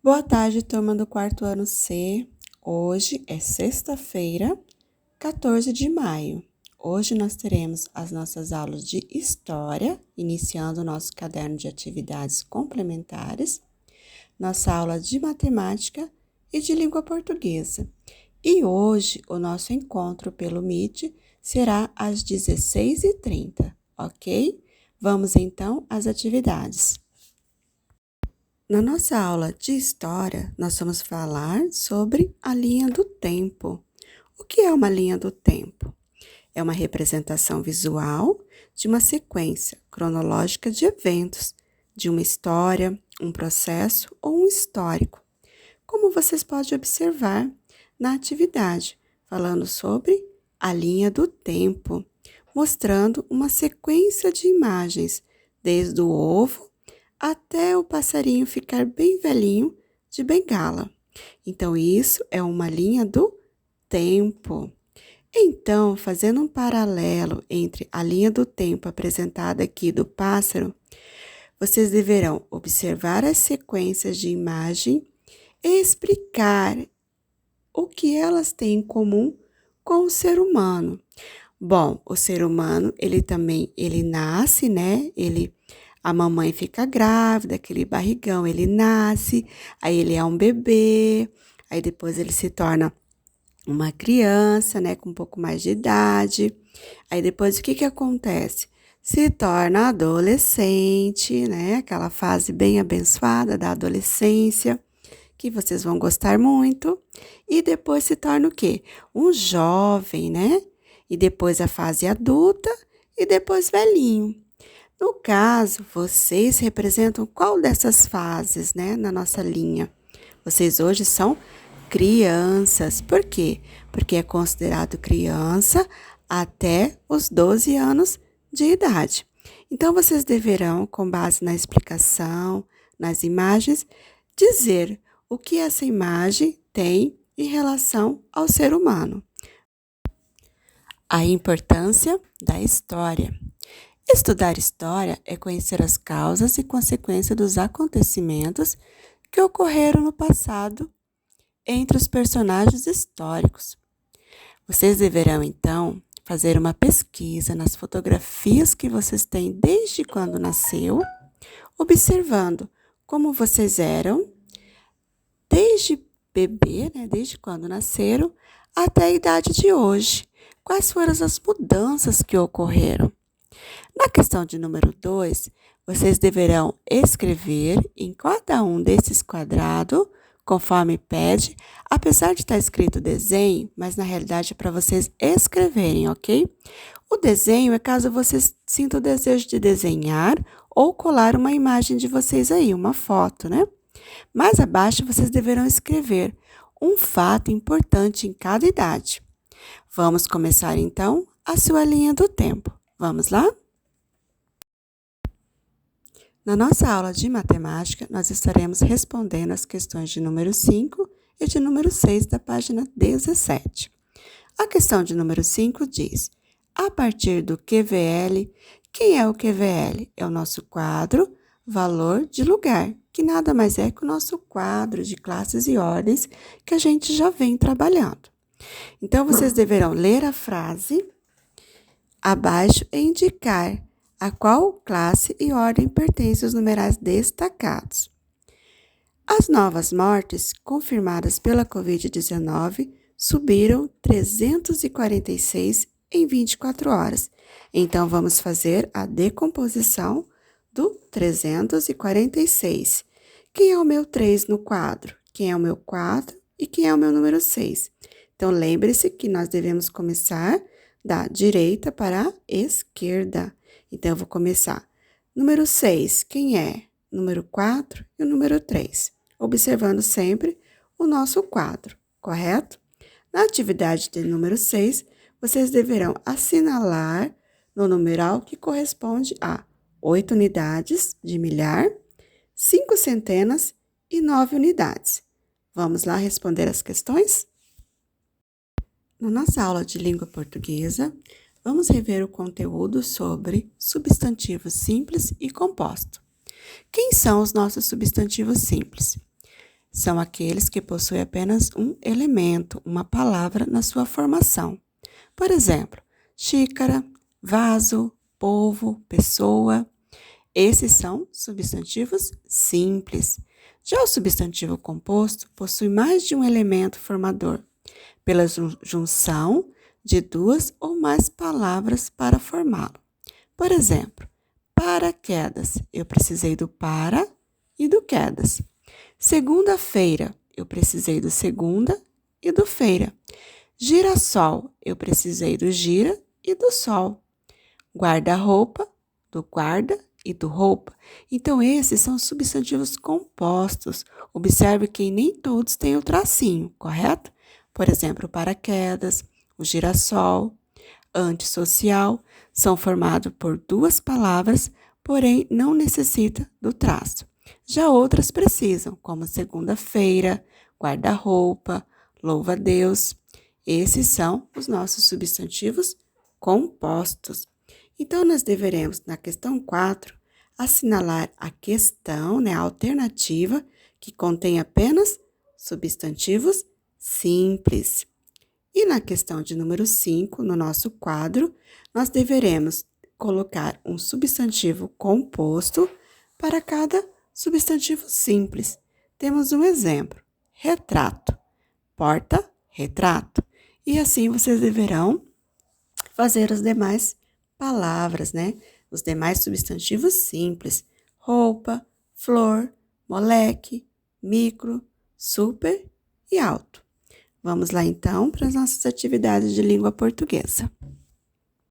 Boa tarde, turma do quarto ano C. Hoje é sexta-feira, 14 de maio. Hoje nós teremos as nossas aulas de História, iniciando o nosso caderno de atividades complementares, nossa aula de Matemática e de Língua Portuguesa. E hoje o nosso encontro pelo Meet será às 16h30, ok? Vamos então às atividades. Na nossa aula de História, nós vamos falar sobre a linha do tempo. O que é uma linha do tempo? É uma representação visual de uma sequência cronológica de eventos, de uma história, um processo ou um histórico. Como vocês podem observar na atividade, falando sobre a linha do tempo, mostrando uma sequência de imagens, desde o ovo até o passarinho ficar bem velhinho de bengala. Então, isso é uma linha do tempo. Então, fazendo um paralelo entre a linha do tempo apresentada aqui do pássaro, vocês deverão observar as sequências de imagem e explicar o que elas têm em comum com o ser humano. Bom, o ser humano, ele nasce, né? A mamãe fica grávida, aquele barrigão, ele nasce, aí ele é um bebê, aí depois ele se torna uma criança, né, com um pouco mais de idade. Aí depois o que acontece? Se torna adolescente, né, aquela fase bem abençoada da adolescência, que vocês vão gostar muito. E depois se torna o quê? Um jovem, né? E depois a fase adulta e depois velhinho. No caso, vocês representam qual dessas fases, né, na nossa linha? Vocês hoje são crianças. Por quê? Porque é considerado criança até os 12 anos de idade. Então, vocês deverão, com base na explicação, nas imagens, dizer o que essa imagem tem em relação ao ser humano. A importância da história. Estudar história é conhecer as causas e consequências dos acontecimentos que ocorreram no passado entre os personagens históricos. Vocês deverão, então, fazer uma pesquisa nas fotografias que vocês têm desde quando nasceu, observando como vocês eram desde bebê, né, desde quando nasceram, até a idade de hoje. Quais foram as mudanças que ocorreram? Na questão de número 2, vocês deverão escrever em cada um desses quadrados, conforme pede, apesar de estar escrito desenho, mas na realidade é para vocês escreverem, ok? O desenho é caso vocês sintam o desejo de desenhar ou colar uma imagem de vocês aí, uma foto, né? Mais abaixo, vocês deverão escrever um fato importante em cada idade. Vamos começar, então, a sua linha do tempo. Vamos lá? Na nossa aula de matemática, nós estaremos respondendo as questões de número 5 e de número 6 da página 17. A questão de número 5 diz: a partir do QVL, quem é o QVL? É o nosso quadro valor de lugar, que nada mais é que o nosso quadro de classes e ordens que a gente já vem trabalhando. Então, vocês deverão ler a frase abaixo e indicar a qual classe e ordem pertencem os numerais destacados. As novas mortes confirmadas pela Covid-19 subiram 346 em 24 horas. Então, vamos fazer a decomposição do 346. Quem é o meu 3 no quadro? Quem é o meu 4 e quem é o meu número 6? Então, lembre-se que nós devemos começar da direita para a esquerda. Então, eu vou começar. Número 6, quem é? Número 4 e o número 3. Observando sempre o nosso quadro, correto? Na atividade de número 6, vocês deverão assinalar no numeral que corresponde a 8 unidades de milhar, 5 centenas e 9 unidades. Vamos lá responder as questões? Na nossa aula de língua portuguesa, vamos rever o conteúdo sobre substantivos simples e composto. Quem são os nossos substantivos simples? são aqueles que possuem apenas um elemento, uma palavra na sua formação. Por exemplo, xícara, vaso, polvo, pessoa. Esses são substantivos simples. Já o substantivo composto possui mais de um elemento formador, pela junção de duas ou mais palavras para formá-lo. Por exemplo, paraquedas, eu precisei do para e do quedas. Segunda-feira, eu precisei do segunda e do feira. Girassol, eu precisei do gira e do sol. Guarda-roupa, do guarda e do roupa. Então, esses são substantivos compostos. Observe que nem todos têm o tracinho, correto? Por exemplo, o paraquedas, o girassol, antissocial, são formados por duas palavras, porém não necessita do traço. Já outras precisam, como segunda-feira, guarda-roupa, louva-a-Deus. Esses são os nossos substantivos compostos. Então, nós deveremos, na questão 4, assinalar a questão, a alternativa, que contém apenas substantivos simples. E na questão de número 5, no nosso quadro, nós deveremos colocar um substantivo composto para cada substantivo simples. Temos um exemplo: retrato, porta, retrato. E assim vocês deverão fazer as demais palavras, Os demais substantivos simples: roupa, flor, moleque, micro, super e alto. Vamos lá então para as nossas atividades de língua portuguesa.